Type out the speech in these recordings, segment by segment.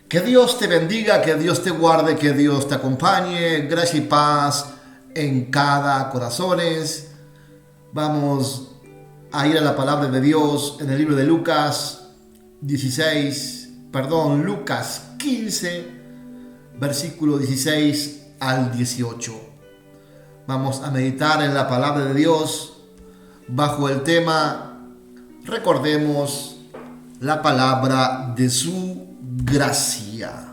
Que Dios te bendiga, que Dios te guarde, que Dios te acompañe. Gracia y paz en cada corazón. Vamos a ir a la palabra de Dios en el libro de Lucas 15, versículo 16 al 18. Vamos a meditar en la palabra de Dios bajo el tema recordemos la palabra de su gracia.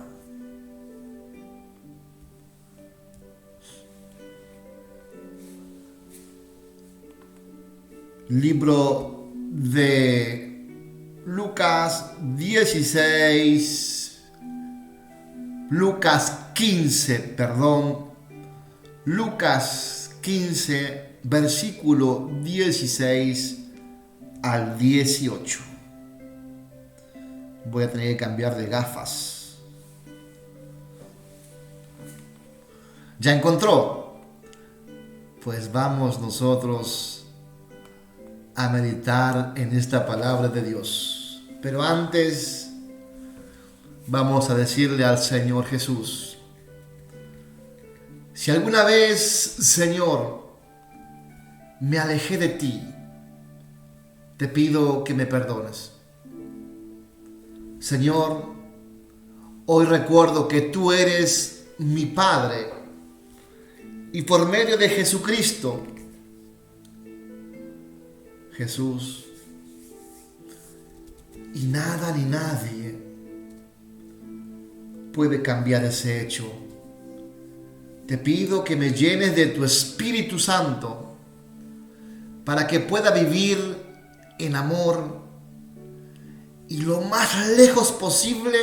Libro de Lucas 16, Lucas 15, versículo 16 al 18. Voy a tener que cambiar de gafas. ¿Ya encontró? Pues vamos nosotros a meditar en esta palabra de Dios. Pero antes vamos a decirle al Señor Jesús: si alguna vez, Señor, me alejé de ti, te pido que me perdones. Señor, hoy recuerdo que tú eres mi Padre y por medio de Jesucristo, Jesús, y nada ni nadie puede cambiar ese hecho. Te pido que me llenes de tu Espíritu Santo para que pueda vivir en amor y lo más lejos posible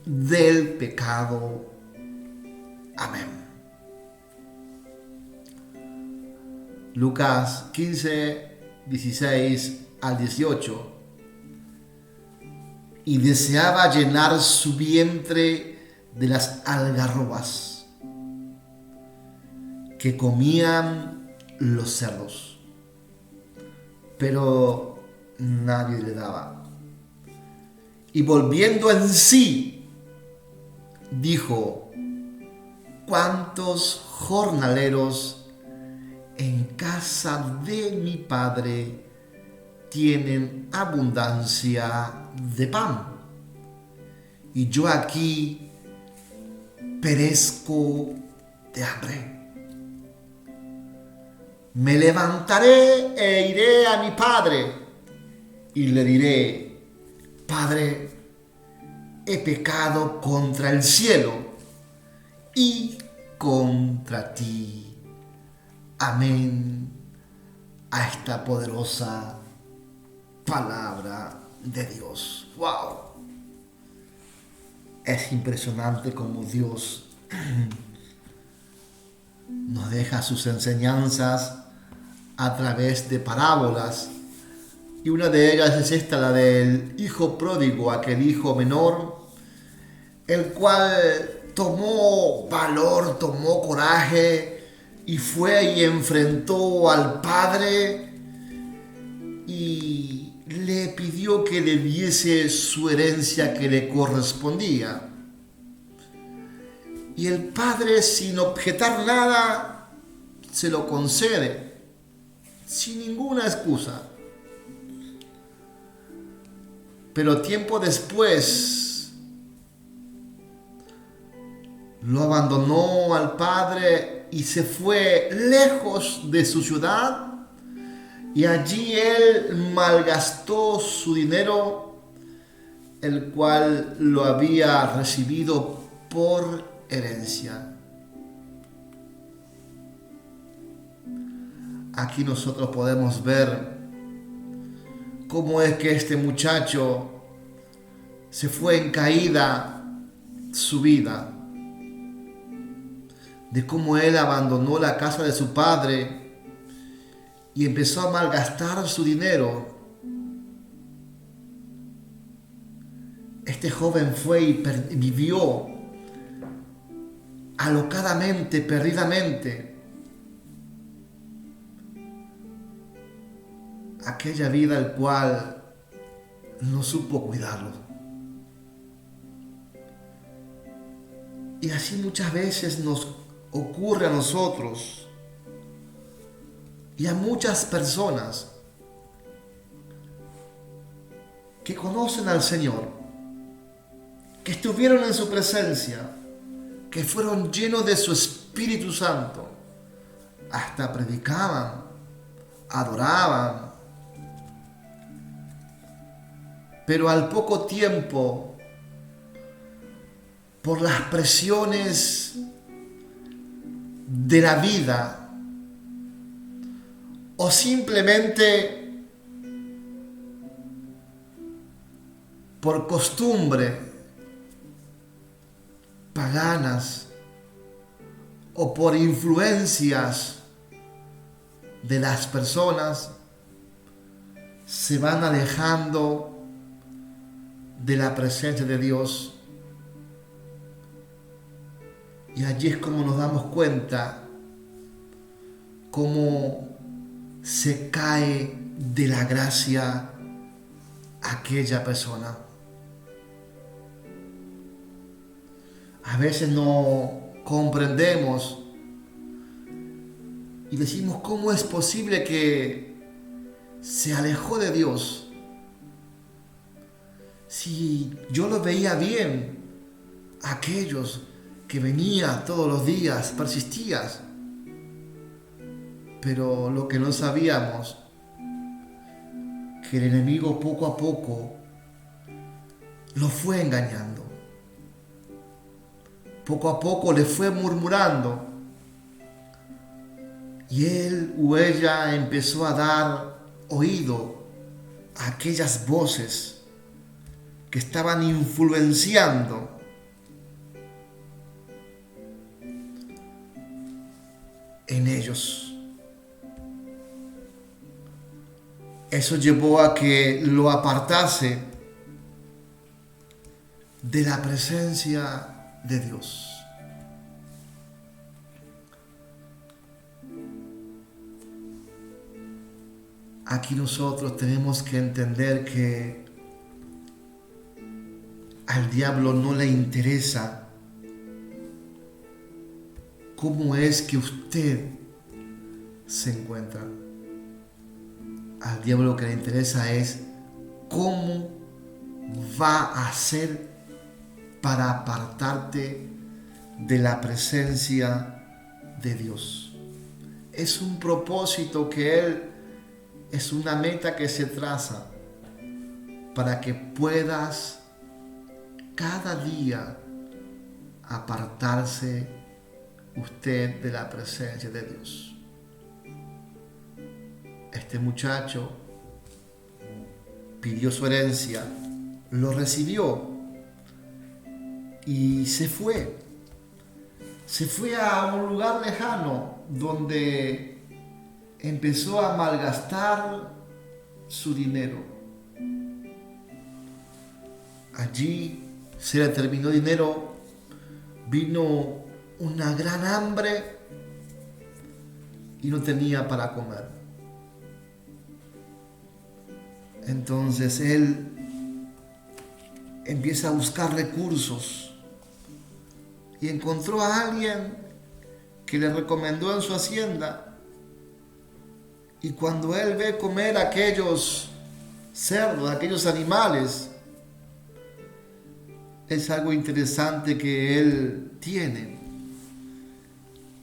del pecado. Amén. Lucas 15, 16 al 18. Y deseaba llenar su vientre de las algarrobas que comían los cerdos, pero nadie le daba. Y volviendo en sí, dijo: ¿cuántos jornaleros en casa de mi padre tienen abundancia de pan? Y yo aquí perezco de hambre. Me levantaré e iré a mi padre y le diré: Padre, he pecado contra el cielo y contra ti. Amén a esta poderosa palabra de Dios. ¡Wow! Es impresionante cómo Dios nos deja sus enseñanzas a través de parábolas. Y una de ellas es esta, la del hijo pródigo, aquel hijo menor, el cual tomó valor, tomó coraje y fue y enfrentó al padre y le pidió que le diese su herencia que le correspondía. Y el padre, sin objetar nada, se lo concede, sin ninguna excusa. Pero tiempo después lo abandonó al padre y se fue lejos de su ciudad, y allí él malgastó su dinero, el cual lo había recibido por herencia. Aquí nosotros podemos ver cómo es que este muchacho se fue en caída su vida, de cómo él abandonó la casa de su padre y empezó a malgastar su dinero. Este joven fue y vivió alocadamente, perdidamente, aquella vida al cual no supo cuidarlo. Y así muchas veces nos ocurre a nosotros y a muchas personas que conocen al Señor, que estuvieron en su presencia, que fueron llenos de su Espíritu Santo, hasta predicaban, adoraban, pero al poco tiempo, por las presiones de la vida, o simplemente por costumbre paganas o por influencias de las personas, se van alejando de la presencia de Dios. Y allí es como nos damos cuenta cómo se cae de la gracia aquella persona. A veces no comprendemos y decimos, ¿cómo es posible que se alejó de Dios? Si yo lo veía bien, aquellos que venía todos los días, persistías. Pero lo que no sabíamos, que el enemigo poco a poco lo fue engañando. Poco a poco le fue murmurando. Y él o ella empezó a dar oído a aquellas voces que estaban influenciando en ellos. Eso llevó a que lo apartase de la presencia de Dios. Aquí nosotros tenemos que entender que al diablo no le interesa cómo es que usted se encuentra. Al diablo lo que le interesa es cómo va a hacer para apartarte de la presencia de Dios. Es un propósito que él, es una meta que se traza para que puedas cada día apartarse usted de la presencia de Dios. Este muchacho pidió su herencia, lo recibió y se fue. Se fue a un lugar lejano donde empezó a malgastar su dinero. Allí se le terminó el dinero, vino una gran hambre y no tenía para comer. Entonces él empieza a buscar recursos y encontró a alguien que le recomendó en su hacienda. Y cuando él ve comer aquellos cerdos, aquellos animales, es algo interesante que él tiene,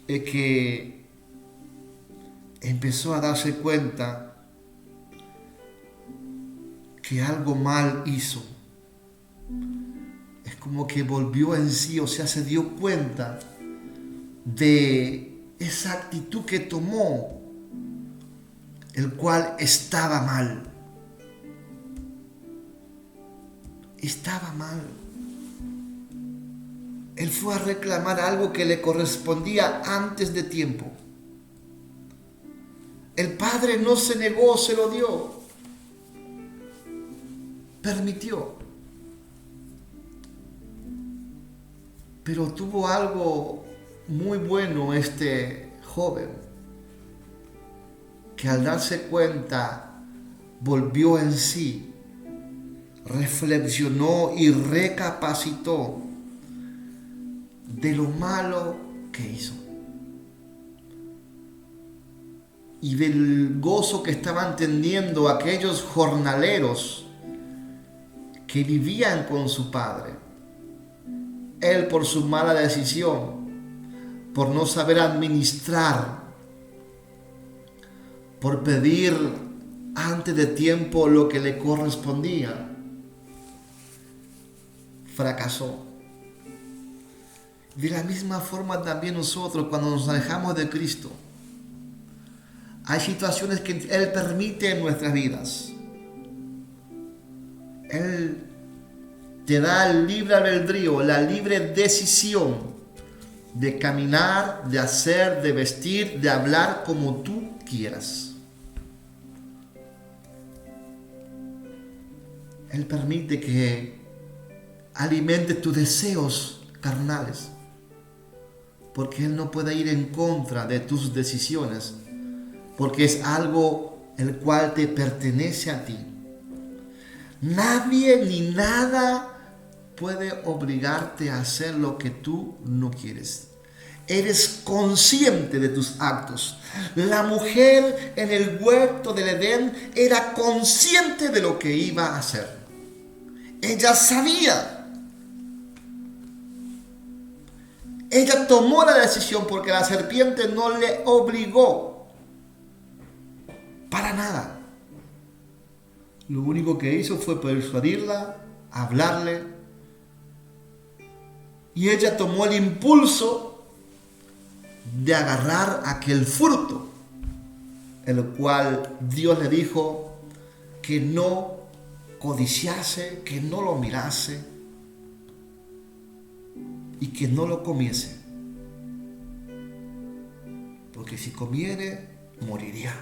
es que empezó a darse cuenta que algo mal hizo. Es como que volvió en sí, o sea, se dio cuenta de esa actitud que tomó, el cual estaba mal. Estaba mal. Él fue a reclamar algo que le correspondía antes de tiempo. El padre no se negó, se lo dio. Permitió. Pero tuvo algo muy bueno este joven, que al darse cuenta volvió en sí, reflexionó y recapacitó de lo malo que hizo y del gozo que estaban teniendo aquellos jornaleros que vivían con su padre. Él, por su mala decisión, por no saber administrar, por pedir antes de tiempo lo que le correspondía, fracasó. De la misma forma también nosotros, cuando nos alejamos de Cristo, hay situaciones que Él permite en nuestras vidas. Él te da el libre albedrío, la libre decisión de caminar, de hacer, de vestir, de hablar como tú quieras. Él permite que alimente tus deseos carnales, porque Él no puede ir en contra de tus decisiones, porque es algo el cual te pertenece a ti. Nadie ni nada puede obligarte a hacer lo que tú no quieres. Eres consciente de tus actos. La mujer en el huerto del Edén era consciente de lo que iba a hacer. Ella sabía. Ella tomó la decisión porque la serpiente no le obligó. Para nada. Lo único que hizo fue persuadirla, hablarle. Y ella tomó el impulso de agarrar aquel fruto, el cual Dios le dijo que no codiciase, que no lo mirase y que no lo comiese. Porque si comiere, moriría.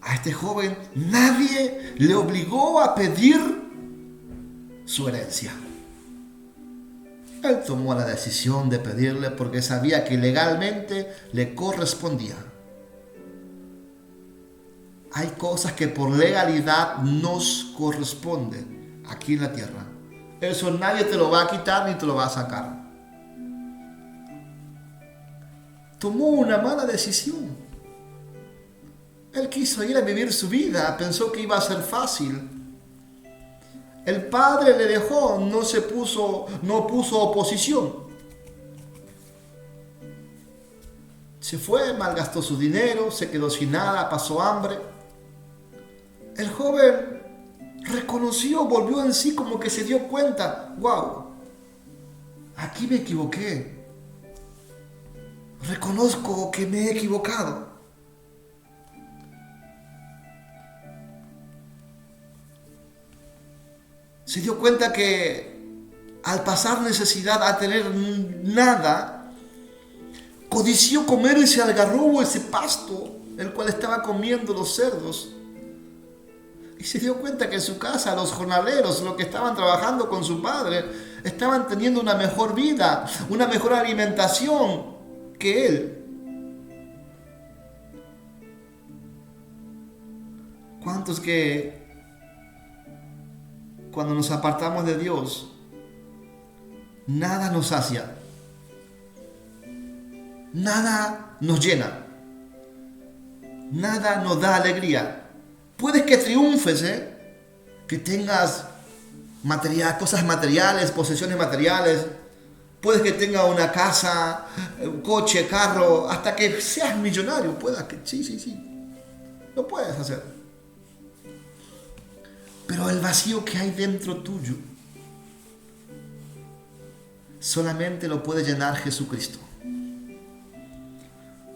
A este joven nadie le obligó a pedir su herencia. Él tomó la decisión de pedirle porque sabía que legalmente le correspondía. Hay cosas que por legalidad nos corresponden aquí en la tierra. Eso nadie te lo va a quitar ni te lo va a sacar. Tomó una mala decisión. Él quiso ir a vivir su vida, pensó que iba a ser fácil. El padre le dejó, no puso oposición. Se fue, malgastó su dinero, se quedó sin nada, pasó hambre. El joven reconoció, volvió en sí, como que se dio cuenta, wow, aquí me equivoqué. Reconozco que me he equivocado. Se dio cuenta que al pasar necesidad, a tener nada, codició comer ese algarrobo, ese pasto, el cual estaba comiendo los cerdos. Y se dio cuenta que en su casa los jornaleros, los que estaban trabajando con su padre, estaban teniendo una mejor vida, una mejor alimentación que él. ¿Cuántos que cuando nos apartamos de Dios, nada nos sacia, nada nos llena, nada nos da alegría? Puedes que triunfes, que tengas cosas materiales, posesiones materiales, puedes que tengas una casa, un coche, carro, hasta que seas millonario, sí, lo puedes hacer. Pero el vacío que hay dentro tuyo solamente lo puede llenar Jesucristo.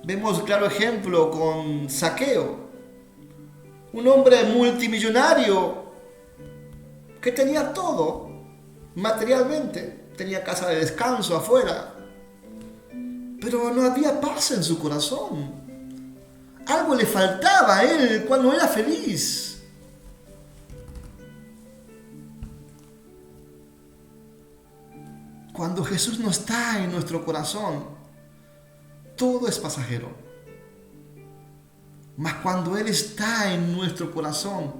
Vemos claro ejemplo con Zaqueo, un hombre multimillonario que tenía todo materialmente, tenía casa de descanso afuera, pero no había paz en su corazón. Algo le faltaba a él, el cual no era feliz. Cuando Jesús no está en nuestro corazón, todo es pasajero. Mas cuando Él está en nuestro corazón,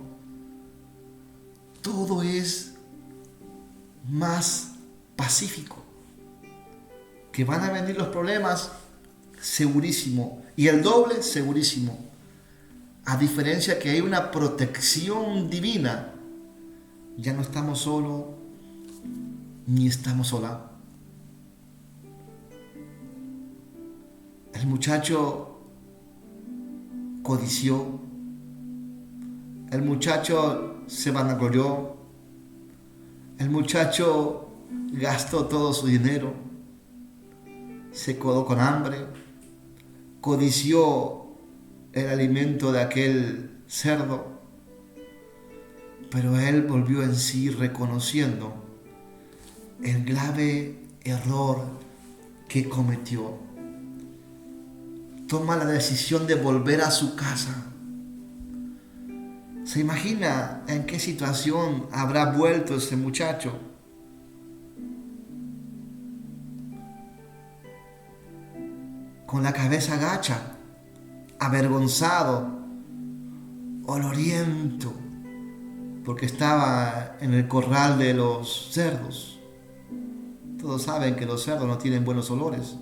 todo es más pacífico. Que van a venir los problemas, segurísimo. Y el doble, segurísimo. A diferencia que hay una protección divina. Ya no estamos solos, ni estamos solas. El muchacho codició. El muchacho se vanaglorió. El muchacho gastó todo su dinero. Se quedó con hambre. Codició el alimento de aquel cerdo. Pero él volvió en sí reconociendo el grave error que cometió. Toma la decisión de volver a su casa. ¿Se imagina en qué situación habrá vuelto ese muchacho? Con la cabeza agacha, avergonzado, oloriento, porque estaba en el corral de los cerdos. Todos saben que los cerdos no tienen buenos olores.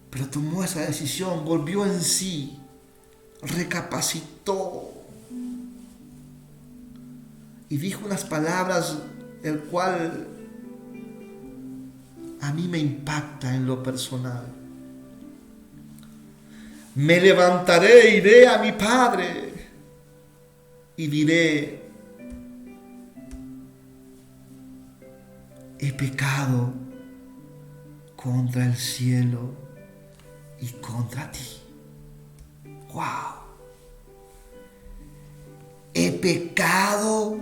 Pero tomó esa decisión, volvió en sí, recapacitó y dijo unas palabras el cual a mí me impacta en lo personal. Me levantaré, iré a mi padre y diré: he pecado contra el cielo y contra ti. ¡Wow! He pecado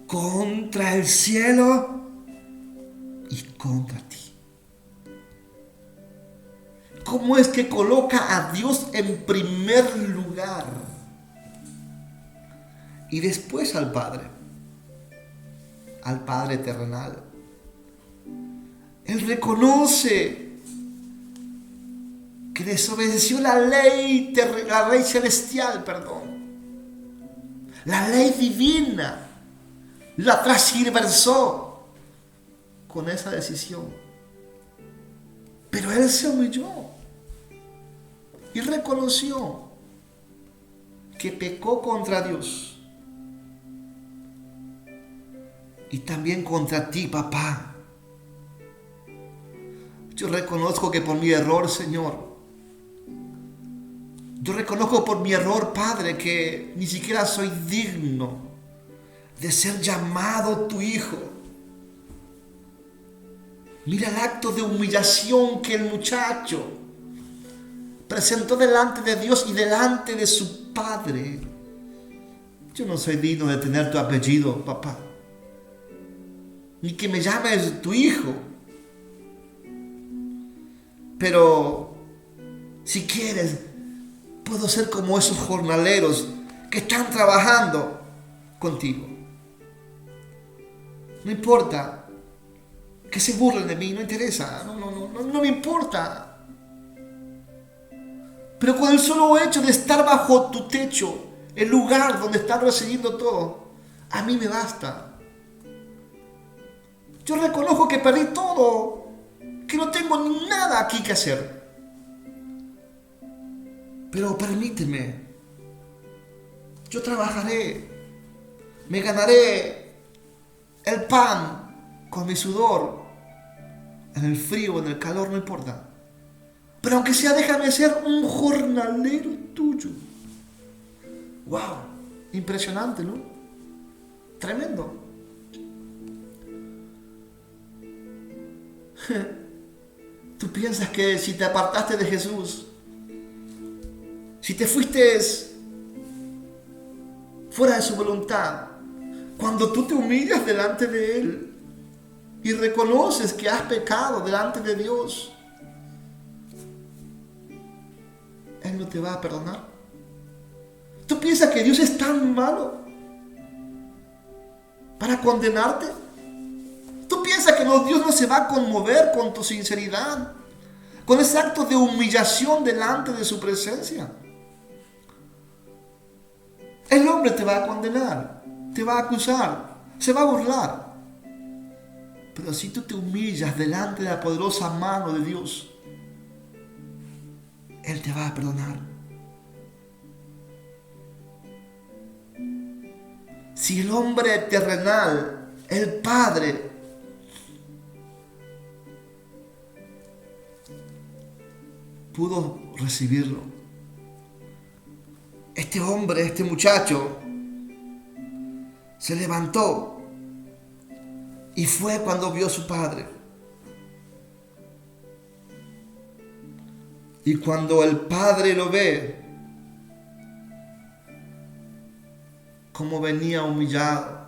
contra el cielo y contra ti. ¿Cómo es que coloca a Dios en primer lugar? Y después al Padre terrenal. Él reconoce que desobedeció la ley celestial, la ley divina, la transgiversó con esa decisión. Pero él se humilló y reconoció que pecó contra Dios y también contra ti, papá. Yo reconozco que por mi error, Señor, yo reconozco por mi error, Padre, que ni siquiera soy digno de ser llamado tu hijo. Mira el acto de humillación que el muchacho presentó delante de Dios y delante de su padre. Yo no soy digno de tener tu apellido, papá, ni que me llames tu hijo. Pero si quieres, puedo ser como esos jornaleros que están trabajando contigo. No importa que se burlen de mí, no interesa, no me importa. Pero con el solo hecho de estar bajo tu techo, el lugar donde estás recibiendo todo, a mí me basta. Yo reconozco que perdí todo, que no tengo nada aquí que hacer. Pero permíteme, yo trabajaré, me ganaré el pan con mi sudor, en el frío, en el calor, no importa. Pero aunque sea, déjame ser un jornalero tuyo. ¡Wow! Impresionante, ¿no? Tremendo. Tú piensas que si te apartaste de Jesús, si te fuiste fuera de su voluntad, cuando tú te humillas delante de Él y reconoces que has pecado delante de Dios, Él no te va a perdonar. ¿Tú piensas que Dios es tan malo para condenarte? ¿Tú piensas que Dios no se va a conmover con tu sinceridad, con ese acto de humillación delante de su presencia? El hombre te va a condenar, te va a acusar, Se va a burlar. Pero si tú te humillas delante de la poderosa mano de Dios, Él te va a perdonar. Si el hombre terrenal, el Padre, pudo recibirlo, este hombre, este muchacho, se levantó y fue cuando vio a su padre. Y cuando el padre lo ve, como venía humillado,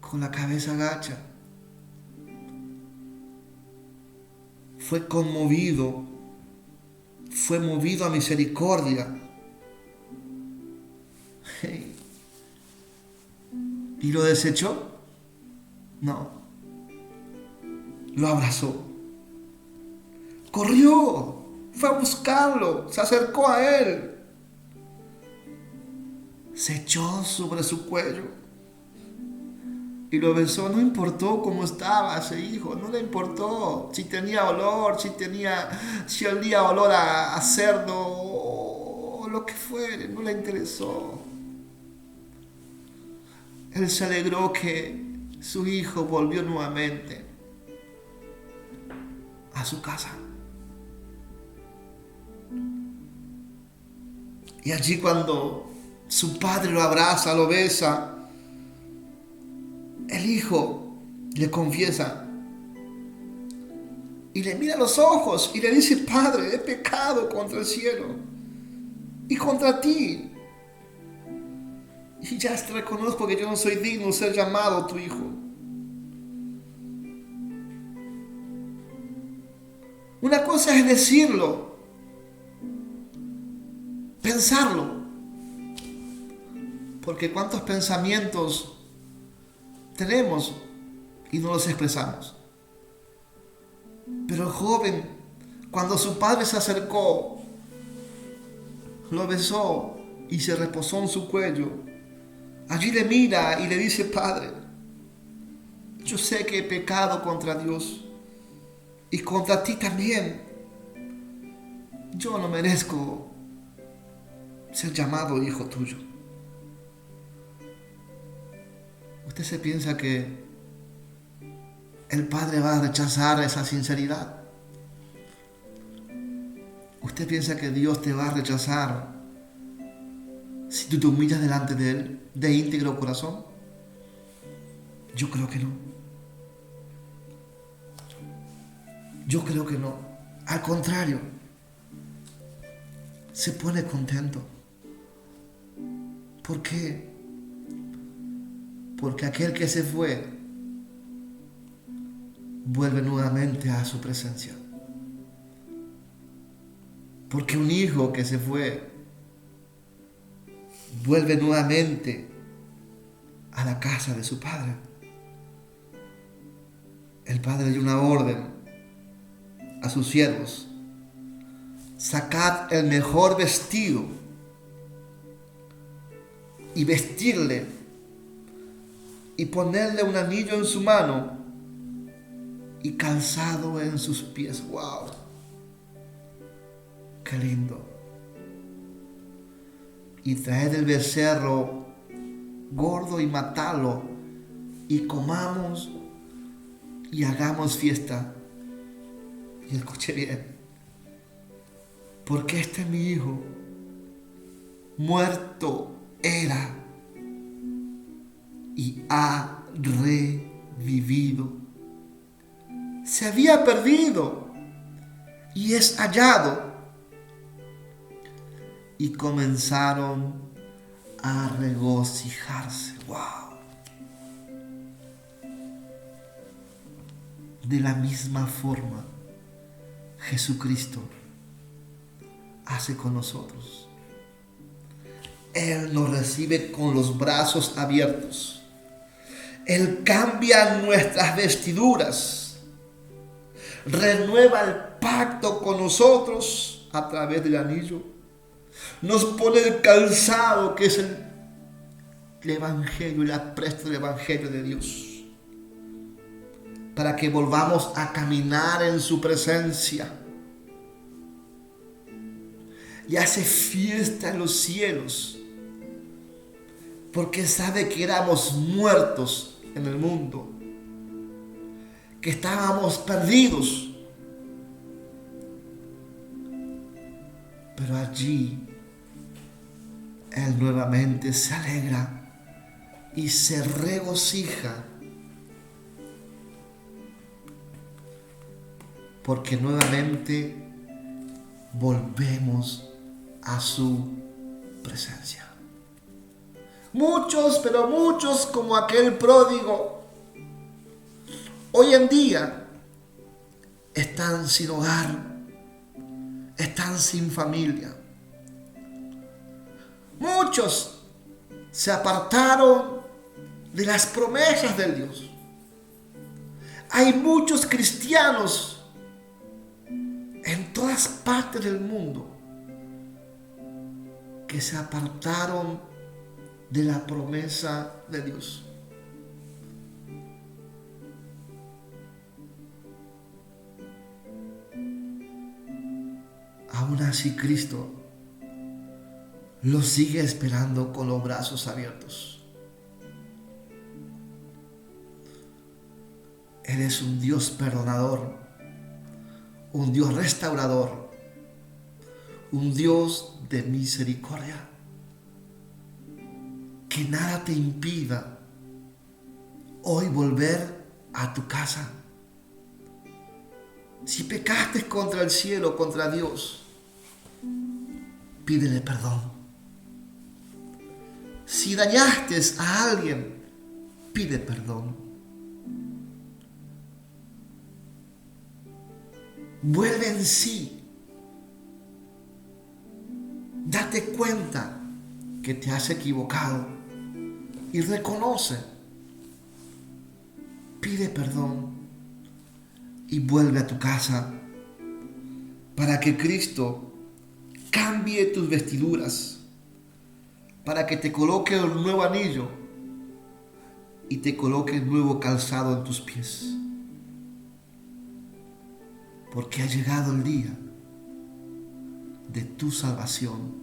con la cabeza agacha, fue conmovido, fue movido a misericordia. ¿Y lo desechó? No. Lo abrazó. Corrió, fue a buscarlo, se acercó a él. Se echó sobre su cuello y lo besó. No importó cómo estaba ese hijo, no le importó si tenía olor, si olía olor a cerdo o lo que fuere, no le interesó. Él se alegró que su hijo volvió nuevamente a su casa. Y allí cuando su padre lo abraza, lo besa, el hijo le confiesa y le mira a los ojos y le dice: Padre, he pecado contra el cielo y contra ti. Y ya te reconozco que yo no soy digno de ser llamado tu hijo. Una cosa es decirlo, pensarlo, porque cuántos pensamientos tenemos y no los expresamos. Pero el joven, cuando su padre se acercó, lo besó y se reposó en su cuello. Allí le mira y le dice: Padre, yo sé que he pecado contra Dios y contra ti también. Yo no merezco ser llamado hijo tuyo. ¿Usted se piensa que el Padre va a rechazar esa sinceridad? ¿Usted piensa que Dios te va a rechazar si tú te humillas delante de Él de íntegro corazón? Yo creo que no. Yo creo que no. Al contrario, se pone contento. ¿Por qué? Porque aquel que se fue vuelve nuevamente a su presencia. Porque un hijo que se fue vuelve nuevamente a la casa de su padre. El padre dio una orden a sus siervos: sacad el mejor vestido y vestirle y ponerle un anillo en su mano y calzado en sus pies. ¡Wow! ¡Qué lindo! Y traed el becerro gordo y matalo y comamos y hagamos fiesta. Y escuché bien, porque este es mi hijo, muerto era y ha revivido. Se había perdido y es hallado. Y comenzaron a regocijarse. ¡Wow! De la misma forma, Jesucristo hace con nosotros. Él nos recibe con los brazos abiertos. Él cambia nuestras vestiduras. Renueva el pacto con nosotros a través del anillo. Nos pone el calzado, que es el Evangelio, el apresto del Evangelio de Dios, para que volvamos a caminar en su presencia. Y hace fiesta en los cielos, porque sabe que éramos muertos en el mundo, que estábamos perdidos. Pero allí Él nuevamente se alegra y se regocija, porque nuevamente volvemos a su presencia. Muchos, pero muchos, como aquel pródigo, hoy en día están sin hogar, están sin familia. Muchos se apartaron de las promesas de Dios. Hay muchos cristianos en todas partes del mundo que se apartaron de la promesa de Dios. Aún así, Cristo los sigue esperando con los brazos abiertos. Él es un Dios perdonador, un Dios restaurador, un Dios de misericordia. Que nada te impida hoy volver a tu casa. Si pecaste contra el cielo, contra Dios, pídele perdón. Si dañaste a alguien, pide perdón. Vuelve en sí. Date cuenta que te has equivocado y reconoce. Pide perdón y vuelve a tu casa para que Cristo cambie tus vestiduras, para que te coloque un nuevo anillo y te coloque un nuevo calzado en tus pies. Porque ha llegado el día de tu salvación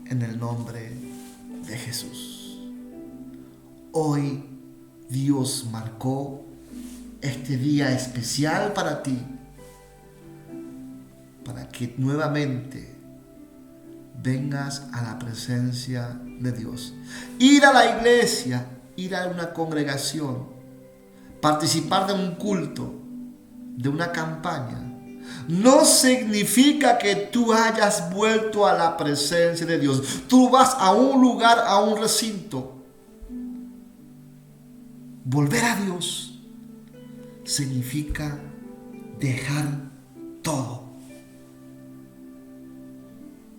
en el nombre de Jesús. Hoy Dios marcó este día especial para ti, para que nuevamente vengas a la presencia de Dios. Ir a la iglesia, ir a una congregación, participar de un culto, de una campaña, no significa que tú hayas vuelto a la presencia de Dios. Tú vas a un lugar, a un recinto. Volver a Dios significa dejar todo.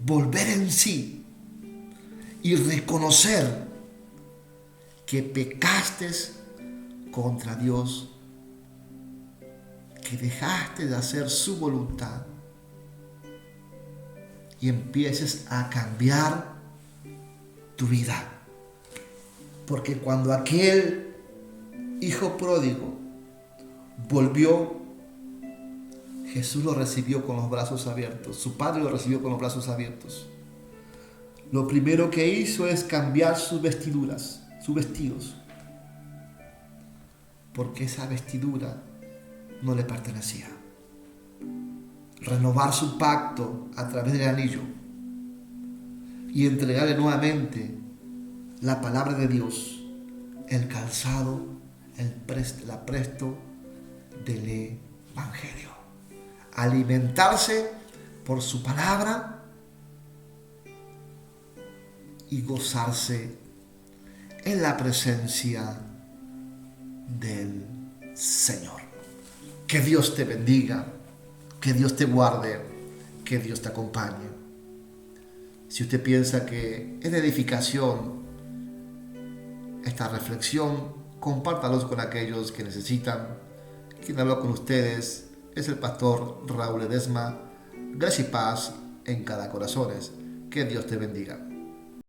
Volver en sí y reconocer que pecaste contra Dios, que dejaste de hacer su voluntad y empieces a cambiar tu vida. Porque cuando aquel hijo pródigo volvió, Jesús lo recibió con los brazos abiertos. Su padre lo recibió con los brazos abiertos. Lo primero que hizo es cambiar sus vestiduras, sus vestidos, porque esa vestidura no le pertenecía. Renovar su pacto a través del anillo y entregarle nuevamente la palabra de Dios, el calzado, el apresto del Evangelio. Alimentarse por su palabra y gozarse en la presencia del Señor. Que Dios te bendiga, que Dios te guarde, que Dios te acompañe. Si usted piensa que es de edificación esta reflexión, compártalos con aquellos que necesitan. Quien habló con ustedes es el pastor Raúl Ledesma. Gracia y paz en cada corazón. Que Dios te bendiga.